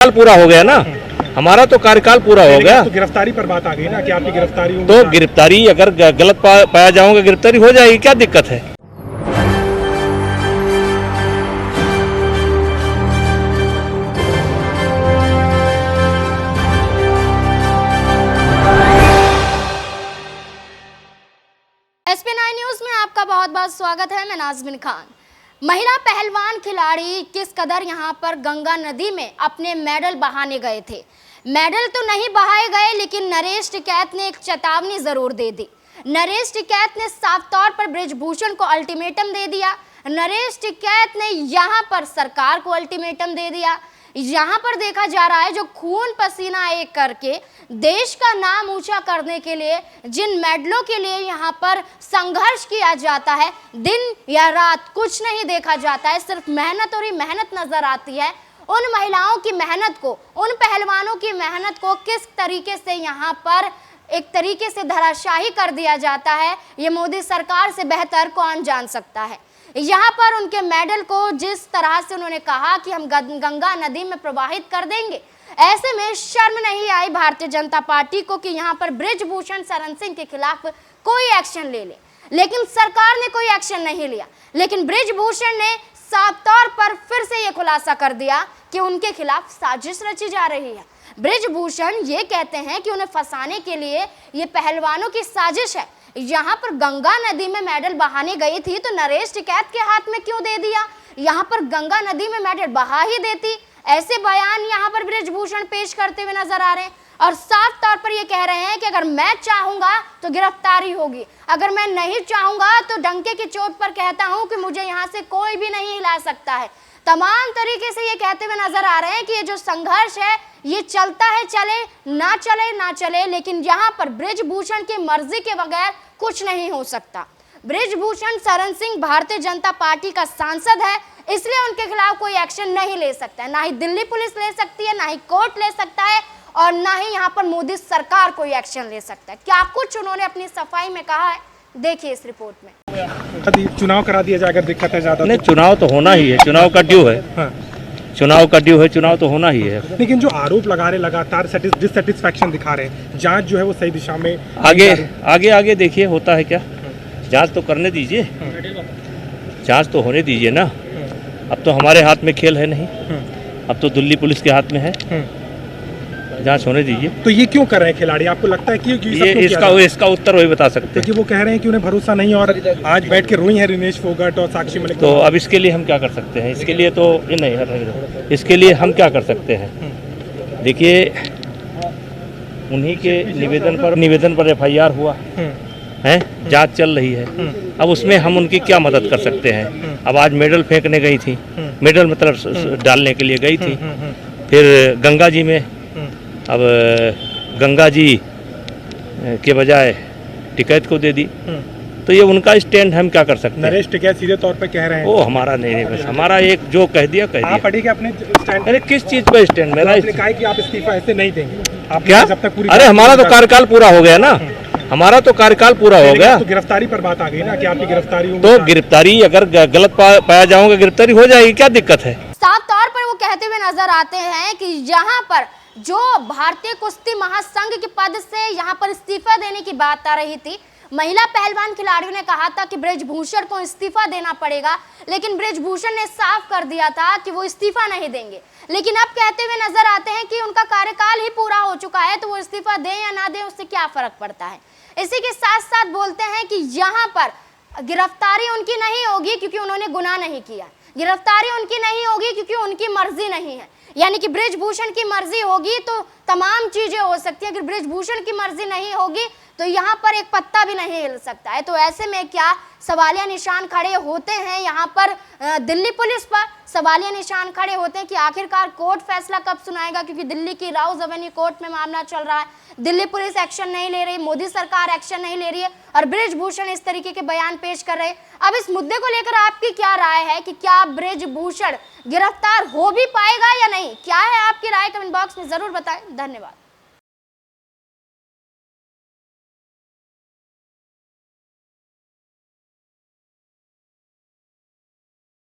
कार्यकाल पूरा हो गया ना, हमारा तो कार्यकाल पूरा हो गया। तो गिरफ्तारी पर बात आ गई ना कि आपकी गिरफ्तारी होगी। तो गिरफ्तारी अगर गलत पाया जाऊंगा, गिरफ्तारी हो जाएगी, क्या दिक्कत है। SP9 न्यूज में आपका बहुत बहुत स्वागत है। मैं नाज़मीन खान। महिला पहलवान खिलाड़ी किस कदर यहां पर गंगा नदी में अपने मेडल बहाने गए थे। मेडल तो नहीं बहाए गए, लेकिन नरेश टिकैत ने एक चेतावनी जरूर दे दी। नरेश टिकैत ने साफ तौर पर बृजभूषण को अल्टीमेटम दे दिया। नरेश टिकैत ने यहां पर सरकार को अल्टीमेटम दे दिया। यहाँ पर देखा जा रहा है, जो खून पसीना एक करके देश का नाम ऊंचा करने के लिए जिन मेडलों के लिए यहाँ पर संघर्ष किया जाता है, दिन या रात कुछ नहीं देखा जाता है, सिर्फ मेहनत और ही मेहनत नजर आती है। उन महिलाओं की मेहनत को, उन पहलवानों की मेहनत को किस तरीके से यहाँ पर एक तरीके से धराशाही कर दिया जाता है, ये मोदी सरकार से बेहतर कौन जान सकता है। यहाँ पर उनके मेडल को जिस तरह से उन्होंने कहा कि हम गंगा नदी में प्रवाहित कर देंगे, ऐसे में शर्म नहीं आई भारतीय जनता पार्टी को कि यहाँ पर बृजभूषण शरण सिंह के खिलाफ कोई एक्शन ले ले, लेकिन सरकार ने कोई एक्शन नहीं लिया। लेकिन बृजभूषण ने साफ तौर पर फिर से ये खुलासा कर दिया कि उनके खिलाफ साजिश रची जा रही है। बृजभूषण ये कहते हैं कि उन्हें फंसाने के लिए ये पहलवानों की साजिश है। यहाँ पर गंगा नदी में मेडल बहाने गई थी तो नरेश टिकैत के हाथ में क्यों दे दिया। यहाँ पर गंगा नदी में मेडल बहा ही देती। ऐसे बयान यहाँ पर बृजभूषण पेश करते हुए नजर आ रहे हैं और साफ तौर पर ये कह रहे हैं कि अगर मैं चाहूंगा तो गिरफ्तारी होगी, अगर मैं नहीं चाहूंगा तो डंके की चोट पर कहता हूं कि मुझे यहाँ से कोई भी नहीं हिला सकता है। तमाम तरीके से ये कहते हुए नजर आ रहे हैं कि ये जो संघर्ष है ये चलता है, चले ना चले ना चले, लेकिन यहाँ पर बृजभूषण की मर्जी के बगैर कुछ नहीं हो सकता। बृजभूषण शरण सिंह भारतीय जनता पार्टी का सांसद है, इसलिए उनके खिलाफ कोई एक्शन नहीं ले सकता है। ना ही दिल्ली पुलिस ले सकती है, ना ही कोर्ट ले सकता है और ना ही यहाँ पर मोदी सरकार कोई एक्शन ले सकता है। क्या कुछ उन्होंने अपनी सफाई में कहा है, देखिए इस रिपोर्ट में। चुनाव करा दिया जाए अगर दिक्कत है ज्यादा। नहीं, चुनाव तो होना ही है, चुनाव का ड्यू है। हाँ। चुनाव का ड्यू है, चुनाव तो होना ही है। लेकिन जो आरोप लगा रहे, लगातार डिससेटिस्फैक्शन दिखा रहे हैं, जांच जो है वो सही दिशा में आगे देखिए होता है क्या। जांच तो करने दीजिए, जांच तो होने दीजिए ना। अब तो हमारे हाथ में खेल है नहीं, अब तो दिल्ली पुलिस के हाथ में है। जांच होने दीजिए। तो ये क्यों कर रहे हैं खिलाड़ी, आपको लगता है कि ये इसका उत्तर वही बता सकते हैं। क्योंकि वो कह रहे हैं कि उन्हें भरोसा नहीं और आज बैठ के रोई है रिनेश फोगाट और साक्षी मलिक। तो अब इसके लिए हम क्या कर सकते हैं, इसके लिए तो नहीं, इसके लिए हम क्या कर सकते हैं। देखिए, उन्हीं के निवेदन पर FIR हुआ है, जांच चल रही है। अब उसमें हम उनकी क्या मदद कर सकते हैं। अब आज मेडल फेंकने गई थी, मेडल मतलब डालने के लिए गई थी, फिर गंगा जी में, अब गंगा जी के बजाय टिकैत को दे दी, तो ये उनका स्टैंड, हम क्या कर सकते हैं। नरेश टिकैत सीधे तौर पे कह रहे हैं वो हमारा नहीं, बस हमारा एक जो कह दिया आप अड़ी के अपने स्टैंड। अरे किस चीज पे स्टैंड मेरा, आपने कहा कि आप इस्तीफा ऐसे नहीं देंगे आप क्या जब तक पूरी। अरे हमारा तो कार्यकाल पूरा हो गया ना, हमारा तो कार्यकाल पूरा हो गया। तो गिरफ्तारी पर बात आ गई ना कि आपकी गिरफ्तारी होगी। तो गिरफ्तारी अगर गलत पाया जाऊंगा, गिरफ्तारी हो जाएगी, क्या दिक्कत है। साफ तौर पर वो कहते हुए नजर आते हैं कि यहाँ पर जो भारतीय कुश्ती महासंघ के पद से यहाँ पर इस्तीफा देने की बात आ रही थी, महिला पहलवान खिलाड़ियों ने कहा था कि बृजभूषण को इस्तीफा देना पड़ेगा, लेकिन बृजभूषण ने साफ कर दिया था कि वो इस्तीफा नहीं देंगे। लेकिन अब कहते हुए नजर आते हैं कि उनका कार्यकाल ही पूरा हो चुका है, तो वो इस्तीफा दें या ना दें उससे क्या फर्क पड़ता है। इसी के साथ साथ बोलते हैं कि यहाँ पर गिरफ्तारी उनकी नहीं होगी क्योंकि उन्होंने गुनाह नहीं किया, गिरफ्तारी उनकी नहीं होगी क्योंकि उनकी मर्जी नहीं है। यानी कि बृजभूषण की मर्जी होगी तो तमाम चीजें हो सकती है, अगर बृजभूषण की मर्जी नहीं होगी तो यहाँ पर एक पत्ता भी नहीं हिल सकता है। तो ऐसे में क्या सवालिया निशान खड़े होते हैं यहाँ पर दिल्ली पुलिस पर, सवालिया निशान खड़े होते हैं कि आखिरकार कोर्ट फैसला कब सुनाएगा, क्योंकि दिल्ली की राउज एवेन्यू कोर्ट में मामला चल रहा है, दिल्ली पुलिस एक्शन नहीं ले रही, मोदी सरकार एक्शन नहीं ले रही है और बृजभूषण इस तरीके के बयान पेश कर रहे हैं। अब इस मुद्दे को लेकर आपकी क्या राय है कि क्या बृजभूषण गिरफ्तार हो भी पाएगा या नहीं, क्या है आपकी राय, कमेंट बॉक्स में जरूर बताएं। धन्यवाद।